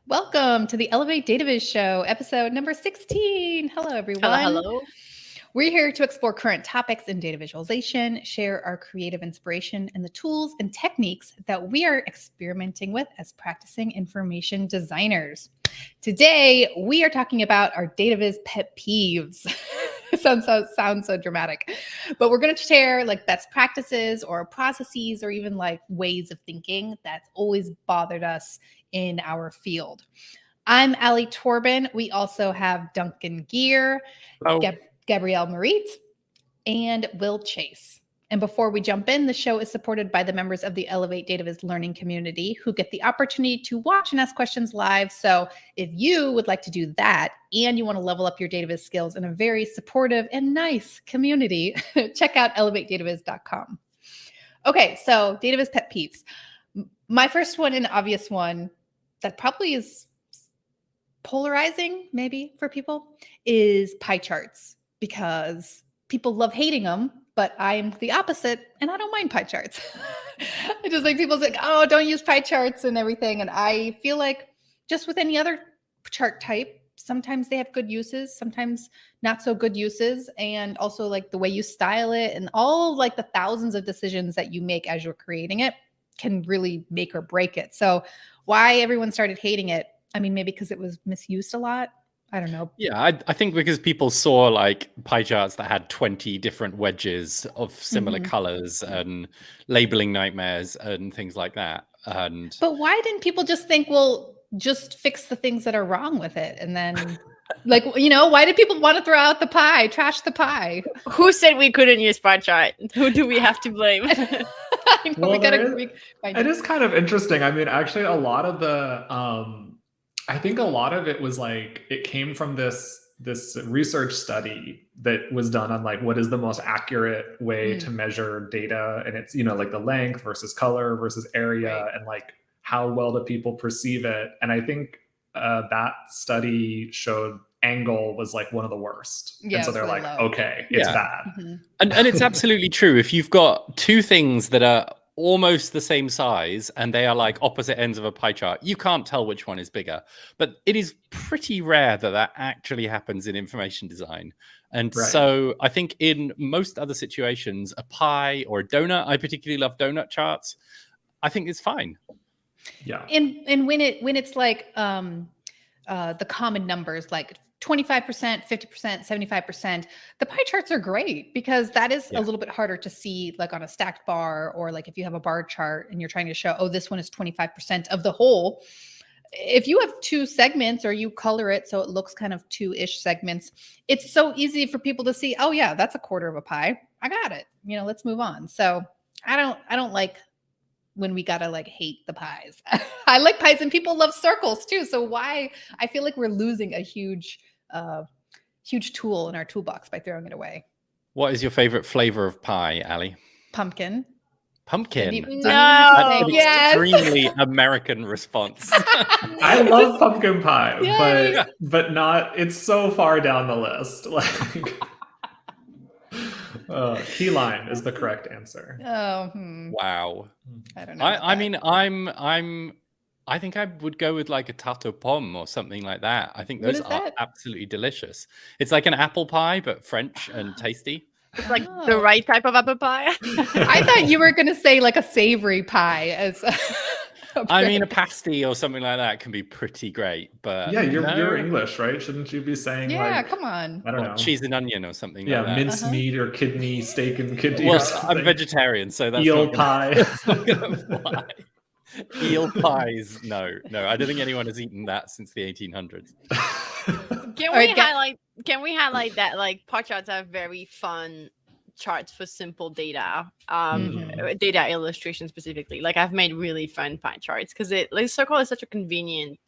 Welcome to the Elevate Dataviz Show, episode number 16. Hello, everyone. Hello. We're here to explore current topics in data visualization, share our creative inspiration, and the tools and techniques that we are experimenting with as practicing information designers. Today, we are talking about our Dataviz pet peeves. It sounds so dramatic, but we're going to share like best practices or processes or even like ways of thinking that's always bothered us in our field. I'm Alli Torban. We also have Duncan Geere, Gabrielle Merite, and Will Chase. And before we jump in, the show is supported by the members of the Elevate Dataviz learning community who get the opportunity to watch and ask questions live. So if you would like to do that and you want to level up your Dataviz skills in a very supportive and nice community, check out elevatedataviz.com. Okay, so Dataviz pet peeves. My first one and obvious one that probably is polarizing maybe for people is pie charts, because people love hating them, but I'm the opposite and I don't mind pie charts. I just like people say, oh, don't use pie charts and everything. And I feel like just with any other chart type, sometimes they have good uses, sometimes not so good uses. And also like the way you style it and all like the thousands of decisions that you make as you're creating it can really make or break it. So why everyone started hating it, I mean, maybe because it was misused a lot. I don't know. Yeah, I think because people saw like pie charts that had 20 different wedges of similar colors and labeling nightmares and things like that. But why didn't people just think, well, just fix the things that are wrong with it? And then like, you know, why did people want to throw out the pie, trash the pie? Who said we couldn't use pie chart? Who do we have to blame? I know, well, it is kind of interesting. I mean, actually, a lot of the I think a lot of it was like it came from this research study that was done on like what is the most accurate way to measure data, and it's, you know, like the length versus color versus area, and like how well do people perceive it. And I think that study showed angle was like one of the worst. Yeah, and so they're really like, low. okay, it's bad. And it's absolutely true. If you've got two things that are almost the same size and they are like opposite ends of a pie chart, you can't tell which one is bigger. But it is pretty rare that that actually happens in information design. And so I think in most other situations, a pie or a donut, I particularly love donut charts, I think it's fine. Yeah. And when it's like the common numbers, like 25%, 50%, 75%, the pie charts are great because that is a little bit harder to see like on a stacked bar, or like if you have a bar chart and you're trying to show, oh, this one is 25% of the whole. If you have two segments or you color it so it looks kind of two-ish segments, it's so easy for people to see, oh yeah, that's a quarter of a pie. I got it. You know, let's move on. So I don't like when we gotta like hate the pies. I like pies and people love circles too. So why? I feel like we're losing a huge tool in our toolbox by throwing it away. What is your favorite flavor of pie, Alli? Pumpkin. Pumpkin. No. That's an extremely American response. I love pumpkin pie, but not. It's so far down the list. Like. Key lime is the correct answer. Oh, wow. I don't know. I think I would go with like a tarte aux pommes or something like that. I think those are absolutely delicious. It's like an apple pie, but French and tasty. It's like the right type of apple pie. I thought you were going to say like a savory pie as I mean, a pasty or something like that can be pretty great, but yeah, you're English, right? Shouldn't you be saying like, come on, I don't know, cheese and onion or something like that? Mince meat or kidney, steak and kidney. Well, I'm vegetarian, so that's eel pie. Not gonna fly. Eel pies, no. I don't think anyone has eaten that since the 1800s. Can we highlight that like pie charts are very fun charts for simple data, data illustration specifically. Like I've made really fun pie charts because like circle is such a convenient,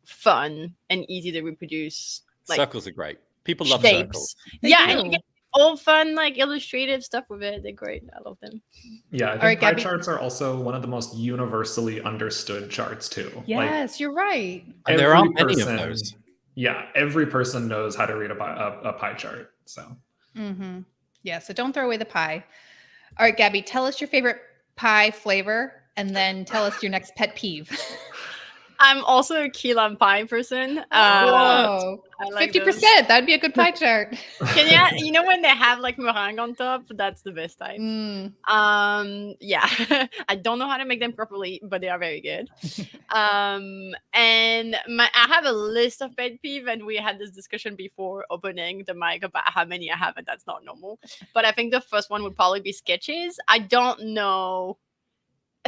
fun, and easy to reproduce. Like, circles are great. People love shapes. Circles. And you get all fun like illustrative stuff with it. They're great. I love them. Yeah, I think pie charts are also one of the most universally understood charts too. Yes, you're right. And there aren't many of those. Yeah, every person knows how to read a pie chart. So. Yeah, so don't throw away the pie. All right, Gabby, tell us your favorite pie flavor and then tell us your next pet peeve. I'm also a key lime pie person. Whoa. I like 50%. those. That'd be a good pie chart. You know when they have like meringue on top? That's the best type. Mm. Yeah. I don't know how to make them properly, but they are very good. And I have a list of pet peeve, and we had this discussion before opening the mic about how many I have, and that's not normal. But I think the first one would probably be sketches. I don't know.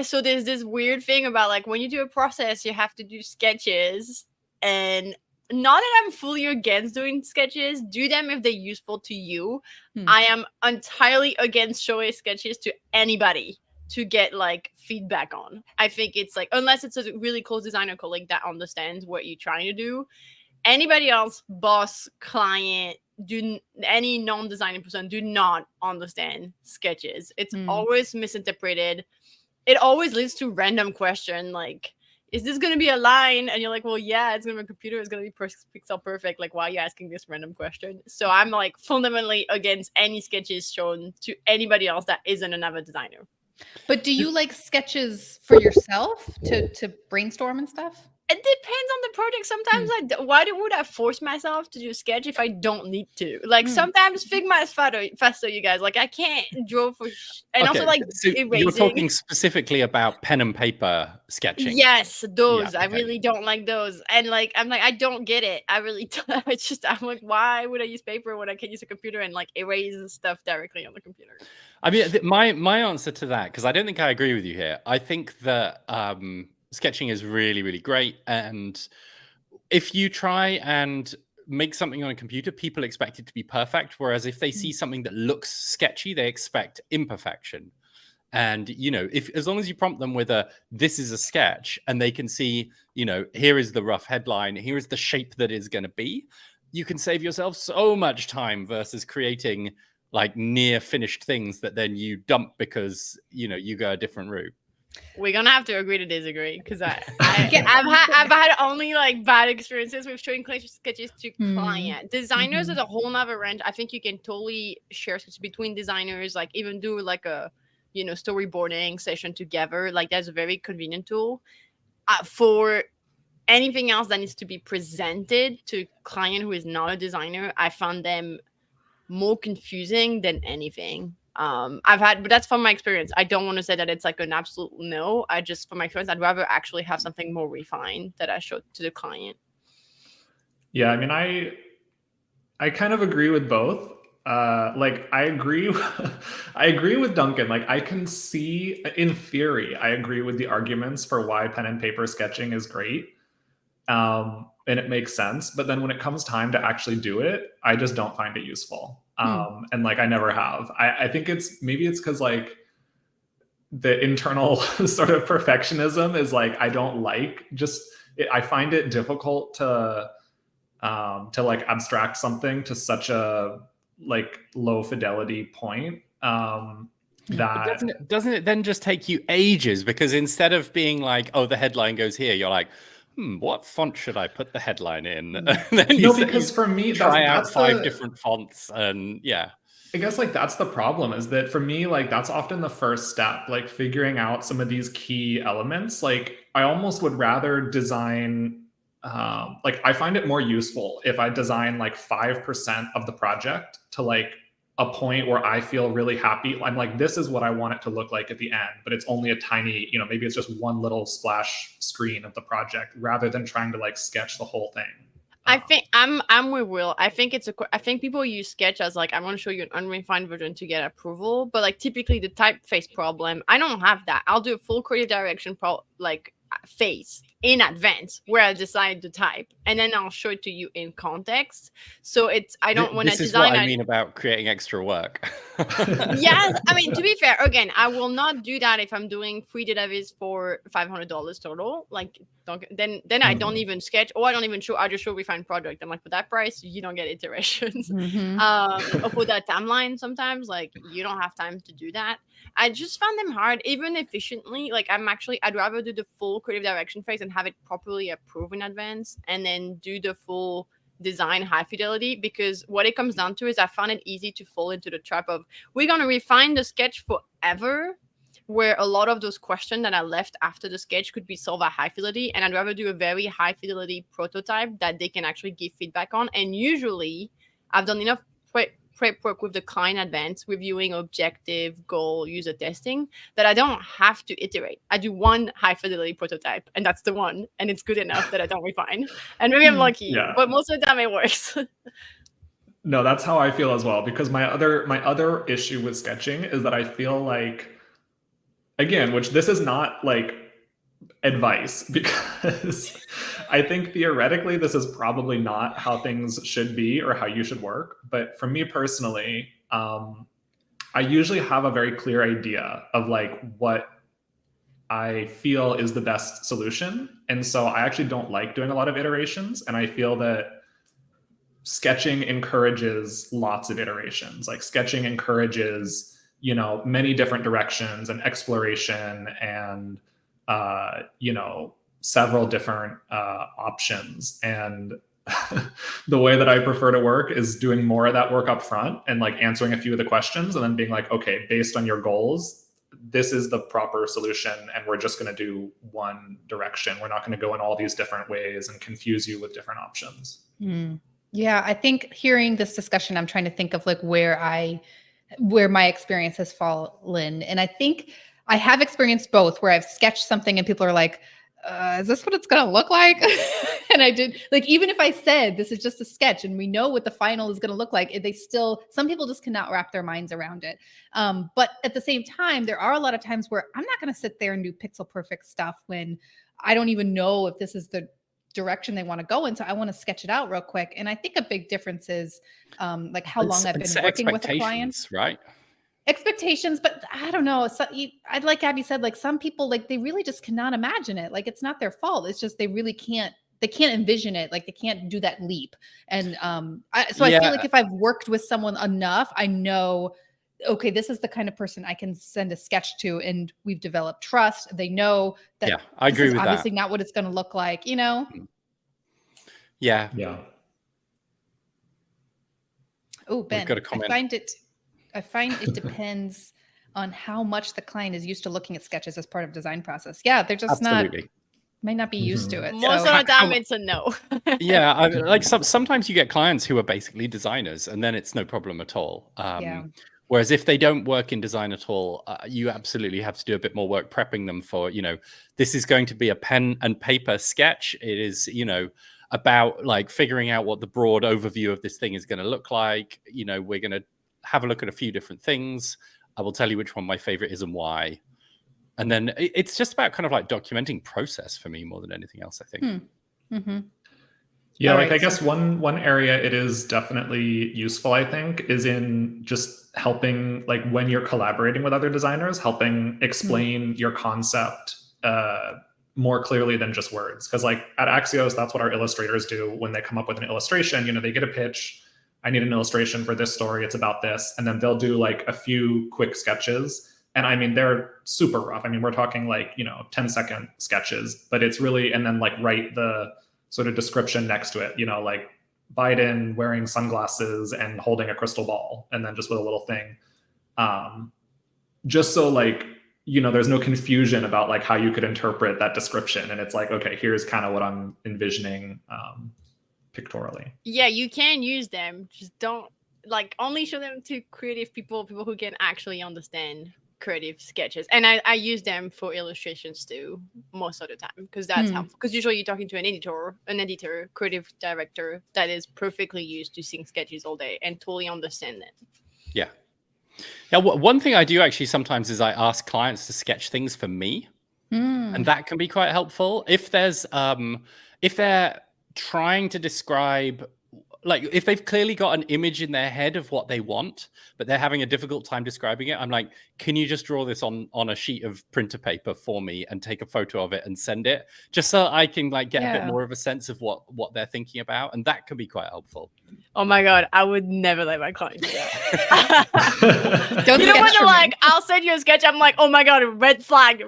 So there's this weird thing about like when you do a process, you have to do sketches, and not that I'm fully against doing sketches. Do them if they're useful to you. I am entirely against showing sketches to anybody to get like feedback on. I think it's like, unless it's a really close designer colleague that understands what you're trying to do, anybody else, boss, client, any non-designing person do not understand sketches. It's always misinterpreted. It always leads to random question like, is this going to be a line? And you're like, well, yeah, it's going to be a computer. It's going to be pixel perfect. Like, why are you asking this random question? So I'm like fundamentally against any sketches shown to anybody else that isn't another designer. But do you like sketches for yourself to brainstorm and stuff? It depends on the project. Sometimes why would I force myself to do a sketch if I don't need to? Like sometimes Figma is faster, you guys. Like I can't draw for and also like so erasing. You're talking specifically about pen and paper sketching. Yes, those. Yeah, I okay. really don't like those. And like I'm like, I don't get it. I really don't. It's just I'm like, why would I use paper when I can use a computer and like erase stuff directly on the computer? I mean, my answer to that, because I don't think I agree with you here. I think that sketching is really, really great. And if you try and make something on a computer, people expect it to be perfect. Whereas if they see something that looks sketchy, they expect imperfection. And, if as long as you prompt them with this is a sketch, and they can see, here is the rough headline, here is the shape that is going to be, you can save yourself so much time versus creating like near finished things that then you dump because, you go a different route. We're gonna have to agree to disagree because I've had only like bad experiences with showing sketches to client designers. Is a whole nother range. I think you can totally share sketches between designers, like even do like a storyboarding session together. Like that's a very convenient tool. For anything else that needs to be presented to client who is not a designer, I found them more confusing than anything. But that's from my experience. I don't want to say that it's like an absolute no. From my experience, I'd rather actually have something more refined that I show to the client. Yeah, I mean, I kind of agree with both. Like I agree with Duncan. Like I can see, in theory, I agree with the arguments for why pen and paper sketching is great. And it makes sense. But then when it comes time to actually do it, I just don't find it useful. And like I never have. I think it's because like the internal sort of perfectionism is like I don't like I find it difficult to like abstract something to such a like low fidelity point. Doesn't it then just take you ages? Because instead of being like, oh, the headline goes here, you're like, what font should I put the headline in? And then because for me, try out 5 different fonts, and I guess like that's the problem, is that for me, like that's often the first step, like figuring out some of these key elements. Like I almost would rather design, like I find it more useful if I design like 5% of the project to like a point where I feel really happy. I'm like, this is what I want it to look like at the end, but it's only a tiny, maybe it's just one little splash screen of the project, rather than trying to like sketch the whole thing. I think I'm with Will. I think people use Sketch as like, I want to show you an unrefined version to get approval, but like typically the typeface problem, I don't have that. I'll do a full creative direction phase in advance where I decide to type, and then I'll show it to you in context. So I don't want to design. This is what I mean about creating extra work. Yes, I mean, to be fair, again, I will not do that if I'm doing free Dataviz for $500 total. Like, then I don't even sketch, or I don't even show. I just show refined project. I'm like, for that price, you don't get iterations. Or for that timeline, sometimes like you don't have time to do that. I just found them hard, even efficiently. Like I'd rather do the full creative direction phase and have it properly approved in advance, and then do the full design high fidelity, because what it comes down to is I found it easy to fall into the trap of we're going to refine the sketch forever where a lot of those questions that are left after the sketch could be solved at high fidelity, and I'd rather do a very high fidelity prototype that they can actually give feedback on. And usually I've done enough prep work with the client in advance, reviewing objective, goal, user testing, that I don't have to iterate. I do one high fidelity prototype, and that's the one, and it's good enough that I don't refine. And maybe I'm lucky, but most of the time it works. No, that's how I feel as well, because my other issue with sketching is that I feel like, again, which this is not like advice, because I think theoretically this is probably not how things should be or how you should work. But for me personally, I usually have a very clear idea of like what I feel is the best solution. And so I actually don't like doing a lot of iterations. And I feel that sketching encourages lots of iterations. Like sketching encourages, you know, many different directions and exploration and, you know, several different options. And the way that I prefer to work is doing more of that work up front and like answering a few of the questions and then being like, okay, based on your goals, this is the proper solution. And we're just going to do one direction. We're not going to go in all these different ways and confuse you with different options. Yeah, I think hearing this discussion, I'm trying to think of like where my experience has fallen. And I think I have experienced both, where I've sketched something and people are like, is this what it's going to look like? And I did, like, even if I said this is just a sketch and we know what the final is going to look like, some people just cannot wrap their minds around it. But at the same time, there are a lot of times where I'm not going to sit there and do pixel perfect stuff when I don't even know if this is the direction they want to go in. So I want to sketch it out real quick. And I think a big difference is like how long I've been working with a client. Right? Expectations, but I don't know. So I'd like Abby said, like some people, like they really just cannot imagine it. Like it's not their fault. It's just they really can't. They can't envision it. Like they can't do that leap. And I feel like if I've worked with someone enough, I know, okay, this is the kind of person I can send a sketch to, and we've developed trust. They know that. Yeah, I agree with that. Obviously, not what it's going to look like. You know. Yeah. Oh, Ben, got a comment. I find it depends on how much the client is used to looking at sketches as part of design process. Yeah, they're just might not be used to it. Most of the time it's a no. Yeah, like sometimes you get clients who are basically designers and then it's no problem at all. Whereas if they don't work in design at all, you absolutely have to do a bit more work prepping them for, you know, this is going to be a pen and paper sketch. It is, you know, about like figuring out what the broad overview of this thing is going to look like. You know, we're going to have a look at a few different things. I will tell you which one my favorite is and why. And then it's just about kind of like documenting process for me more than anything else, I think. Yeah, I guess one area it is definitely useful, I think, is in just helping, like when you're collaborating with other designers, helping explain your concept more clearly than just words. Because like at Axios, that's what our illustrators do when they come up with an illustration. You know, they get a pitch. I need an illustration for this story. It's about this. And then they'll do like a few quick sketches. And I mean, they're super rough. I mean, we're talking like, you know, 10-second sketches, but it's really, and then like write the sort of description next to it, you know, like Biden wearing sunglasses and holding a crystal ball, and then just with a little thing. Just so like, you know, there's no confusion about like how you could interpret that description. And it's like, okay, here's kind of what I'm envisioning pictorially. Yeah, you can use them. Just don't like only show them to creative people who can actually understand creative sketches. And I use them for illustrations too most of the time, because that's helpful. Because usually you're talking to an editor, creative director that is perfectly used to seeing sketches all day and totally understand it. Yeah. Now, one thing I do actually sometimes is I ask clients to sketch things for me, and that can be quite helpful. If there's if they're trying to describe, like if they've clearly got an image in their head of what they want, but they're having a difficult time describing it, I'm like, can you just draw this on a sheet of printer paper for me and take a photo of it and send it, just so I can like get a bit more of a sense of what they're thinking about, and that can be quite helpful. Oh my God, I would never let my client do that. You know when they're like, I'll send you a sketch, I'm like, oh my God, red flag.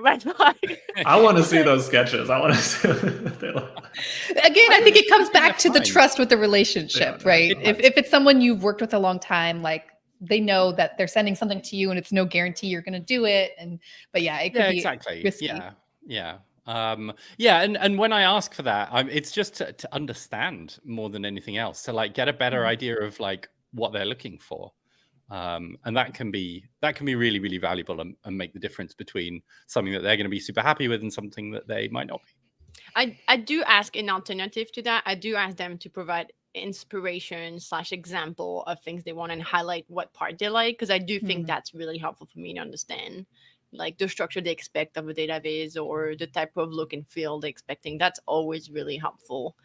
I want to see those sketches. I want to see what they look like. Again, I think it comes back to the trust with the relationship, right? If it's someone you've worked with a long time, like they know that they're sending something to you and it's no guarantee you're going to do it. But yeah, it could be exactly. risky. Yeah. And when I ask for that, it's just to understand more than anything else, to like get a better idea of like what they're looking for. And that can be really, really valuable and make the difference between something that they're going to be super happy with and something that they might not be. I do ask an alternative to that. I do ask them to provide inspiration / example of things they want and highlight what part they like, because I do think that's really helpful for me to understand like the structure they expect of a database or the type of look and feel they're expecting. That's always really helpful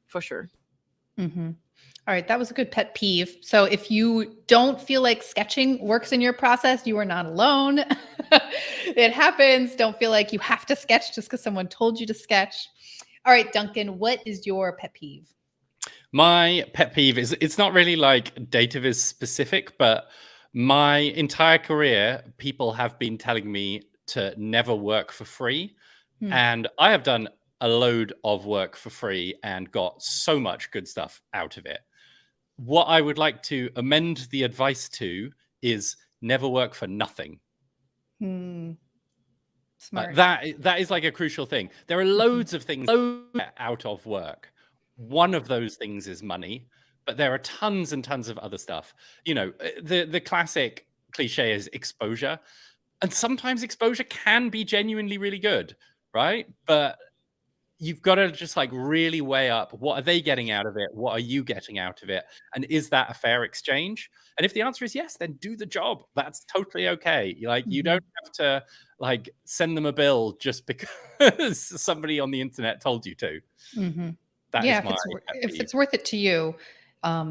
for sure. Mm-hmm. All right, that was a good pet peeve. So if you don't feel like sketching works in your process, you are not alone. It happens. Don't feel like you have to sketch just because someone told you to sketch. All right, Duncan, what is your pet peeve? My pet peeve is, it's not really like Dataviz specific, but my entire career, people have been telling me to never work for free. And I have done a load of work for free and got so much good stuff out of it. What I would like to amend the advice to is never work for nothing. Smart. That is like a crucial thing. There are loads of things out of work. One of those things is money, but there are tons and tons of other stuff. You know, the classic cliche is exposure. And sometimes exposure can be genuinely really good, right? But you've got to just like really weigh up, what are they getting out of it? What are you getting out of it? And is that a fair exchange? And if the answer is yes, then do the job. That's totally okay. Like, you don't have to like send them a bill just because somebody on the internet told you to. That is my if it's worth it to you, I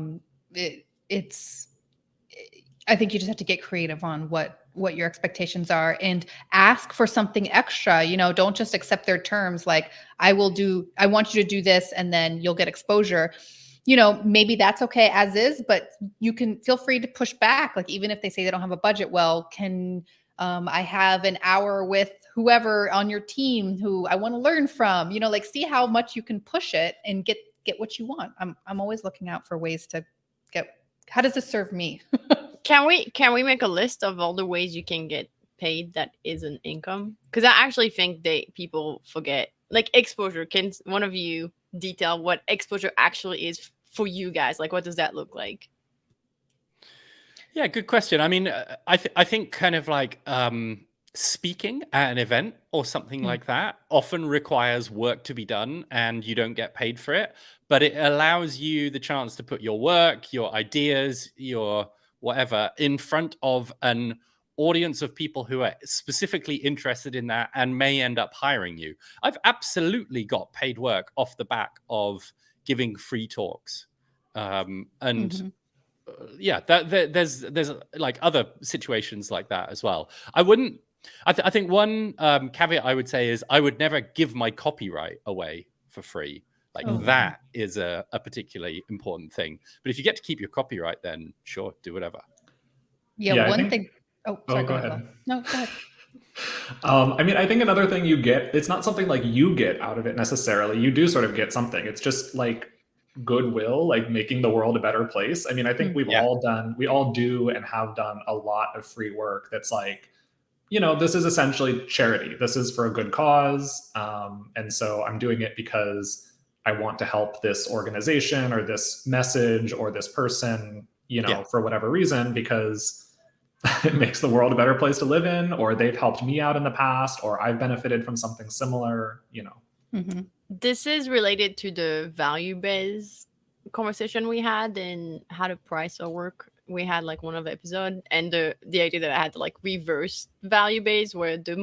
think you just have to get creative on what your expectations are and ask for something extra. You know, don't just accept their terms. Like, I want you to do this and then you'll get exposure. You know, maybe that's okay as is, but you can feel free to push back. Like, even if they say they don't have a budget, well, can I have an hour with whoever on your team who I want to learn from? You know, like, see how much you can push it and get what you want. I'm always looking out for ways to get, how does this serve me? Can we make a list of all the ways you can get paid that isn't income? Because I actually think people forget, like, exposure. Can one of you detail what exposure actually is for you guys? Like, what does that look like? Yeah, good question. I mean, I think kind of like speaking at an event or something like that often requires work to be done and you don't get paid for it, but it allows you the chance to put your work, your ideas, your whatever in front of an audience of people who are specifically interested in that and may end up hiring you. I've absolutely got paid work off the back of giving free talks. Yeah, there's like other situations like that as well. I think one caveat I would say is I would never give my copyright away for free. Like, that is a particularly important thing. But if you get to keep your copyright, then sure, do whatever. Yeah, one thing. Oh, sorry, go ahead. No, go ahead. I mean, I think another thing you get, it's not something like you get out of it necessarily. You do sort of get something. It's just like goodwill, like making the world a better place. I mean, I think we all do and have done a lot of free work that's like, you know, this is essentially charity. This is for a good cause. And so I'm doing it because I want to help this organization or this message or this person, you know, for whatever reason, because it makes the world a better place to live in, or they've helped me out in the past, or I've benefited from something similar, you know. This is related to the value-based conversation we had in how to price our work. We had like one of the episodes, and the idea that I had to like reverse value-based, where the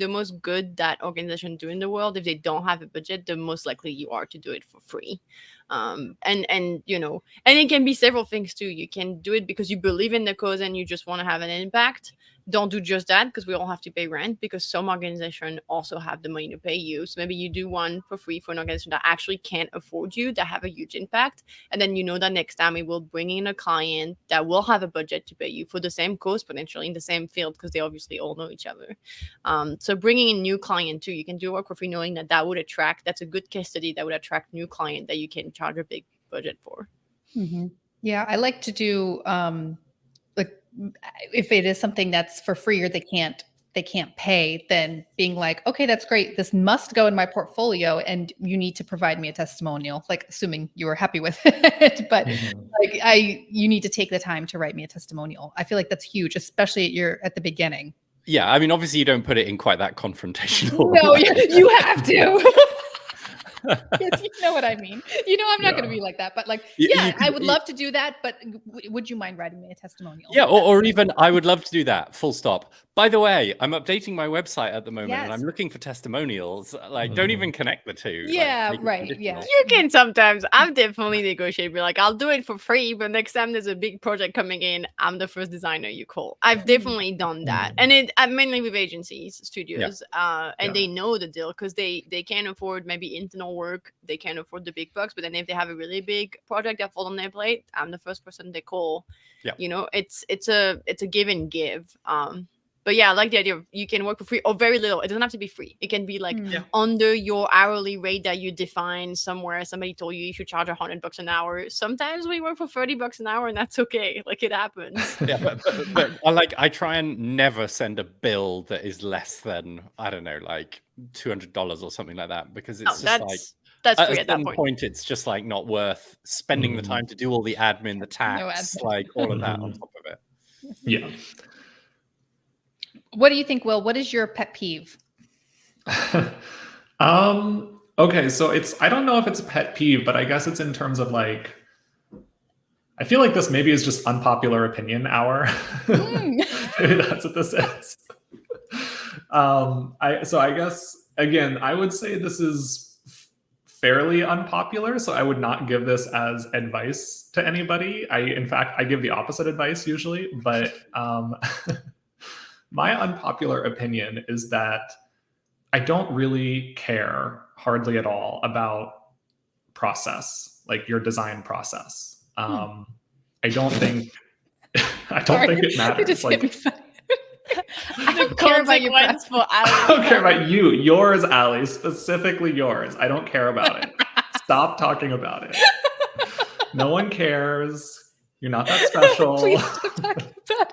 most good that organization do in the world, if they don't have a budget, the most likely you are to do it for free. And you know, and it can be several things too. You can do it because you believe in the cause and you just want to have an impact. Don't do just that, because we all have to pay rent, because some organizations also have the money to pay you. So maybe you do one for free for an organization that actually can't afford you, that have a huge impact. And then you know that next time it will bring in a client that will have a budget to pay you for the same cause, potentially in the same field, because they obviously all know each other. So bringing in new client too, you can do work for free, knowing that would attract, that's a good case study that would attract new client that you can charge a big budget for. Yeah, I like to do like if it is something that's for free or they can't pay, then being like, okay, that's great. This must go in my portfolio and you need to provide me a testimonial, like assuming you were happy with it. But like you need to take the time to write me a testimonial. I feel like that's huge, especially at the beginning. Yeah, I mean, obviously you don't put it in quite that confrontational. No, you have to. Yes, you know what I mean. I'm not going to be like that, but like, I would love to do that. But would you mind writing me a testimonial? Yeah, or even I would love to do that. Full stop. By the way, I'm updating my website at the moment, and I'm looking for testimonials. Like, don't even connect the two. Yeah, like, right. Yeah, you can sometimes. I'm definitely negotiate. Be like, I'll do it for free, but next time there's a big project coming in, I'm the first designer you call. I've definitely done that, and mainly with agencies, studios, and they know the deal because they can't afford maybe internal work. They can't afford the big bucks, but then if they have a really big project that falls on their plate, I'm the first person they call. Yeah, it's a give and give. But yeah, I like the idea of you can work for free or very little. It doesn't have to be free. It can be like under your hourly rate that you define somewhere. Somebody told you should charge $100 an hour. Sometimes we work for $30 an hour, and that's okay. Like, it happens. Yeah, but I try and never send a bill that is less than, I don't know, like $200 or something like that, because it's that's free at that point. It's just like not worth spending the time to do all the admin, the tax, like all of that on top of it. Yeah. What do you think, Will? What is your pet peeve? Okay, so I don't know if it's a pet peeve, but I guess it's in terms of like, I feel like this maybe is just unpopular opinion hour. Maybe that's what this is. I guess, again, I would say this is fairly unpopular, so I would not give this as advice to anybody. In fact, I give the opposite advice usually, but my unpopular opinion is that I don't really care hardly at all about process, like your design process. I don't think it matters. It just hit me funny. I don't care about your for I don't care about you. Yours, Alli, specifically yours. I don't care about it. Stop talking about it. No one cares. You're not that special. Please stop talking about it.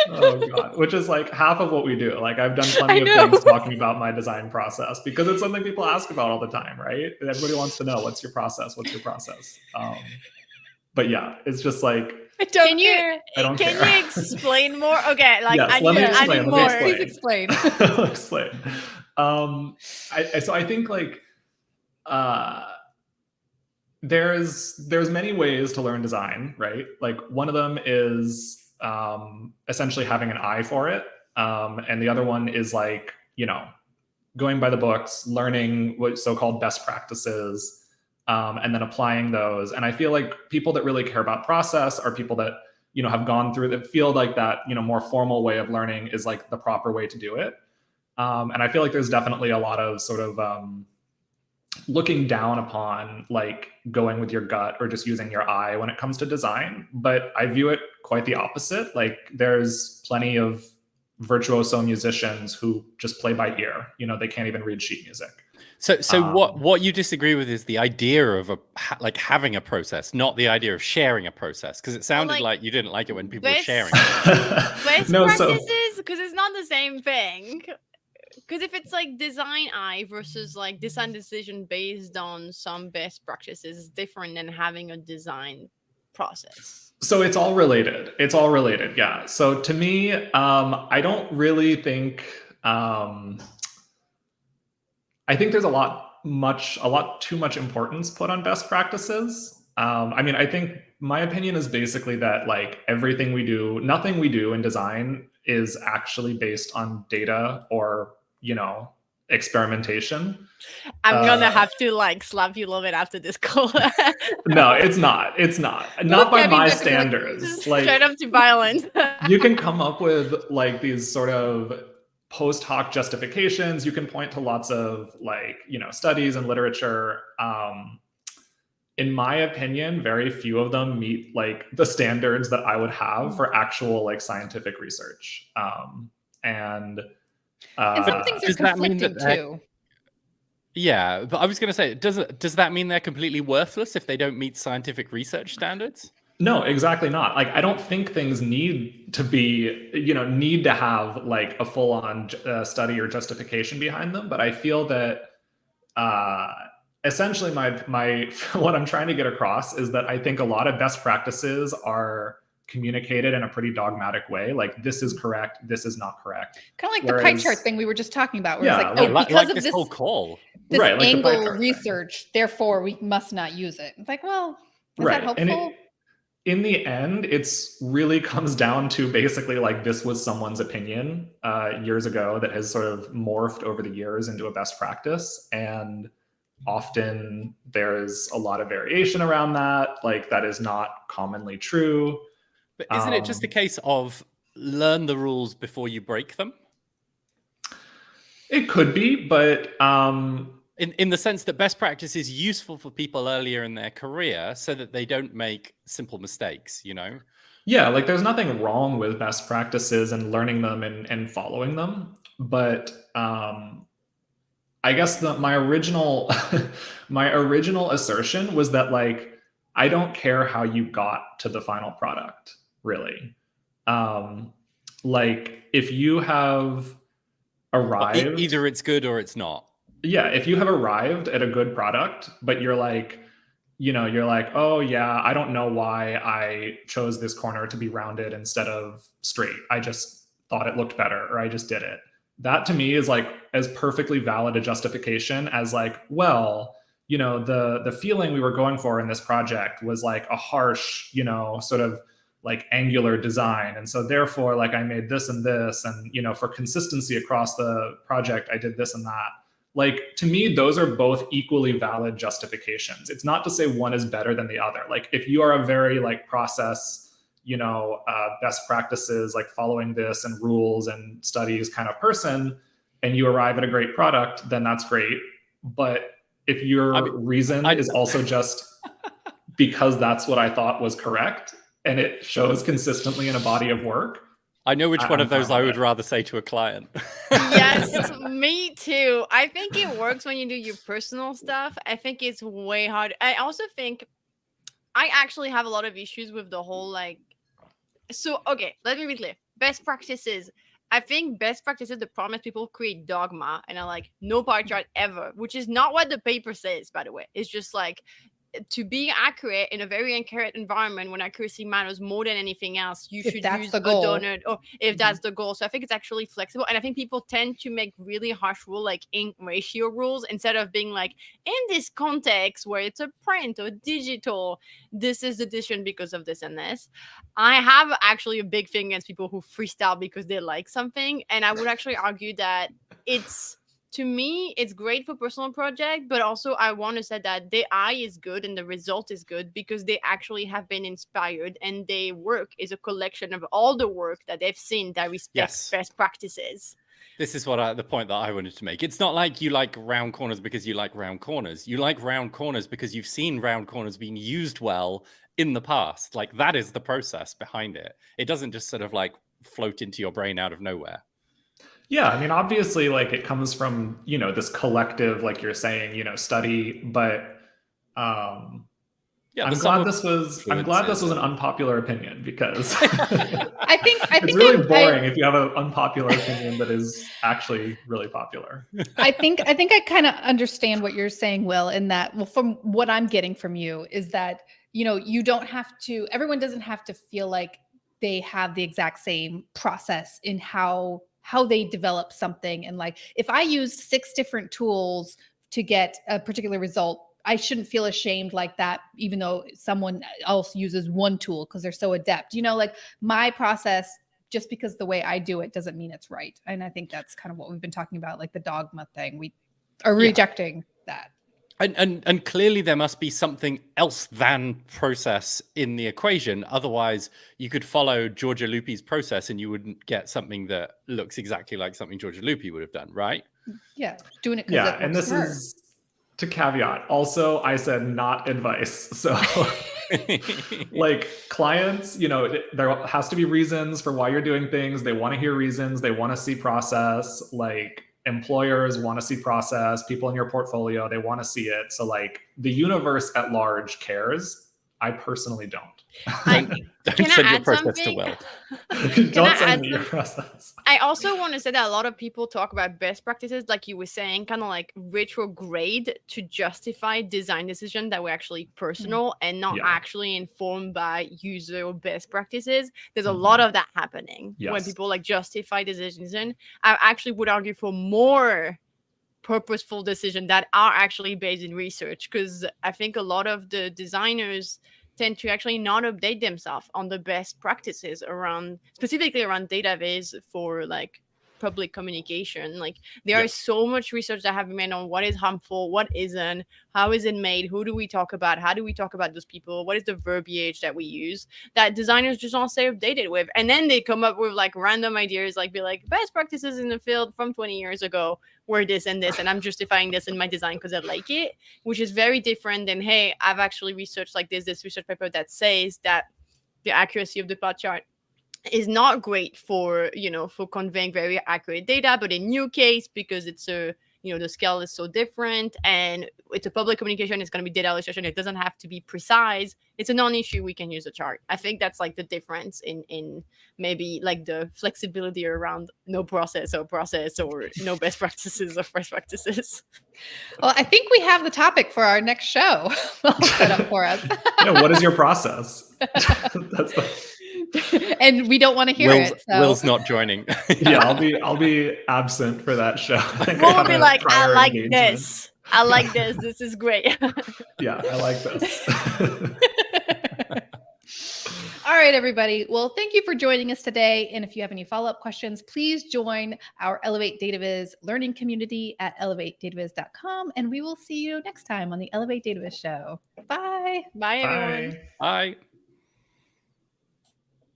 Oh God, which is like half of what we do. Like, I've done plenty of things talking about my design process because it's something people ask about all the time, right? Everybody wants to know, what's your process? What's your process? But yeah, it's just like, I don't care. Can you explain more? Okay, like, yes, I need more. Please explain. I'll explain. So I think like there's many ways to learn design, right? Like, one of them is essentially having an eye for it, and the other one is like, going by the books, learning what so-called best practices, and then applying those. And I feel like people that really care about process are people that have gone through that, feel like that more formal way of learning is like the proper way to do it. And I feel like there's definitely a lot of sort of looking down upon like going with your gut or just using your eye when it comes to design. But I view it quite the opposite. Like, there's plenty of virtuoso musicians who just play by ear. They can't even read sheet music. So what you disagree with is the idea of having a process, not the idea of sharing a process, because it sounded like you didn't like it when people were sharing. Best practices, because it's not the same thing. Because if it's like design eye versus like design decision based on some best practices, is different than having a design process. So it's all related. Yeah. So to me, I don't really think, I think there's a lot too much importance put on best practices. I mean, I think my opinion is basically that like nothing we do in design is actually based on data or, experimentation. I'm gonna have to like slap you a little bit after this call. No, it's not. Not by my standards. Like, straight up to violence. You can come up with like these sort of post hoc justifications. You can point to lots of like, studies and literature. In my opinion, very few of them meet like the standards that I would have for actual like scientific research. And some things are conflicting too. Yeah, but I was going to say, does that mean they're completely worthless if they don't meet scientific research standards? No, exactly not. Like, I don't think things need to be, need to have like a full-on study or justification behind them. But I feel that essentially my what I'm trying to get across is that I think a lot of best practices are communicated in a pretty dogmatic way. Like, this is correct, this is not correct. Kind of like the pie chart thing we were just talking about, where Yeah, it's like, oh, because like of this this whole call. this Right, like the pie angle chart thing. research, therefore we must not use it. It's like, well, is that Right. helpful? In the end, it's really comes down to basically like, this was someone's opinion years ago that has sort of morphed over the years into a best practice. And often there's a lot of variation around that. Like, that is not commonly true. But isn't it just a case of learn the rules before you break them? It could be, but in the sense that best practice is useful for people earlier in their career so that they don't make simple mistakes, Yeah, like, there's nothing wrong with best practices and learning them and following them. But I guess my original my original assertion was that, like, I don't care how you got to the final product, really. Like, if you have arrived, either it's good or it's not. Yeah, if you have arrived at a good product, but you're like, you're like, oh yeah, I don't know why I chose this corner to be rounded instead of straight. I just thought it looked better, or I just did it. That to me is like as perfectly valid a justification as like, well, the feeling we were going for in this project was like a harsh, sort of like angular design. And so therefore, like, I made this and this, and, for consistency across the project, I did this and that. Like, to me, those are both equally valid justifications. It's not to say one is better than the other. Like, if you are a very like process, best practices, like following this and rules and studies kind of person, and you arrive at a great product, then that's great. But if your reason is also just because that's what I thought was correct, and it shows consistently in a body of work, I know which one of those I would rather say to a client. Yes, me too. I think it works when you do your personal stuff. I think it's way harder. I also think I actually have a lot of issues with the whole like. So, okay, let me be clear. Best practices. I think best practices, the problem is people create dogma and are like, no pie chart ever, which is not what the paper says, by the way. It's just like, to be accurate in a very accurate environment, when accuracy matters more than anything else, you should use a donut, or if that's the goal. So I think it's actually flexible. And I think people tend to make really harsh rule, like ink ratio rules, instead of being like, in this context where it's a print or digital, this is the decision because of this and this. I have actually a big thing against people who freestyle because they like something. And I would actually argue that to me, it's great for personal project, but also I want to say that the eye is good and the result is good because they actually have been inspired, and their work is a collection of all the work that they've seen that respects best practices. This is the point that I wanted to make. It's not like you like round corners because you like round corners. You like round corners because you've seen round corners being used well in the past. Like, that is the process behind it. It doesn't just sort of like float into your brain out of nowhere. Yeah, I mean, obviously, like, it comes from, this collective, like you're saying, study, but I'm glad this was an unpopular opinion, because I think it's really boring if you have an unpopular opinion that is actually really popular. I think I kind of understand what you're saying, Will, in that, well, from what I'm getting from you is that, you don't have to, everyone doesn't have to feel like they have the exact same process in how they develop something. And like, if I used 6 different tools to get a particular result, I shouldn't feel ashamed like that, even though someone else uses one tool because they're so adept. Like, my process, just because the way I do it doesn't mean it's right. And I think that's kind of what we've been talking about, like the dogma thing. We are rejecting that. And clearly there must be something else than process in the equation. Otherwise, you could follow Giorgia Lupi's process and you wouldn't get something that looks exactly like something Giorgia Lupi would have done, right? Yeah, doing it because yeah, and this is to caveat. Also, I said not advice. So like, clients, there has to be reasons for why you're doing things. They want to hear reasons. They want to see process. Like, employers want to see process. People in your portfolio, they want to see it. So like, the universe at large cares. I personally don't. Don't Can I send your add process to something? Will. Can I Don't send add me your some- process. I also want to say that a lot of people talk about best practices, like you were saying, kind of like retrograde to justify design decisions that were actually personal and not Yeah. actually informed by user or best practices. There's a Mhm. lot of that happening when Yes. people like justify decisions. And I actually would argue for more purposeful decisions that are actually based in research, because I think a lot of the designers tend to actually not update themselves on the best practices around, specifically around Dataviz for like public communication. Like there Yeah. is so much research that have been made on what is harmful, what isn't, how is it made, who do we talk about, how do we talk about those people, what is the verbiage that we use, that designers just don't stay updated with. And then they come up with like random ideas, like be like, best practices in the field from 20 years ago were this and this, and I'm justifying this in my design because I like it, which is very different than, hey, I've actually researched like this research paper that says that the accuracy of the pie chart is not great for, you know, for conveying very accurate data, but in your case, because it's a, you know, the scale is so different and it's a public communication, it's going to be data illustration, it doesn't have to be precise, it's a non-issue, we can use a chart. I think that's like the difference in maybe like the flexibility around no process or no best practices or best practices. Well, I think we have the topic for our next show all set up for us. Yeah, what is your process? That's the, And we don't want to hear it. So. Will's not joining. yeah, I'll be absent for that show. I think I We'll have be a like, I prior like engagement. this. I like this. This is great. Yeah, I like this. All right, everybody. Well, thank you for joining us today. And if you have any follow-up questions, please join our Elevate Dataviz learning community at elevatedataviz.com. And we will see you next time on the Elevate Dataviz show. Bye. Bye, everyone. Bye. Bye.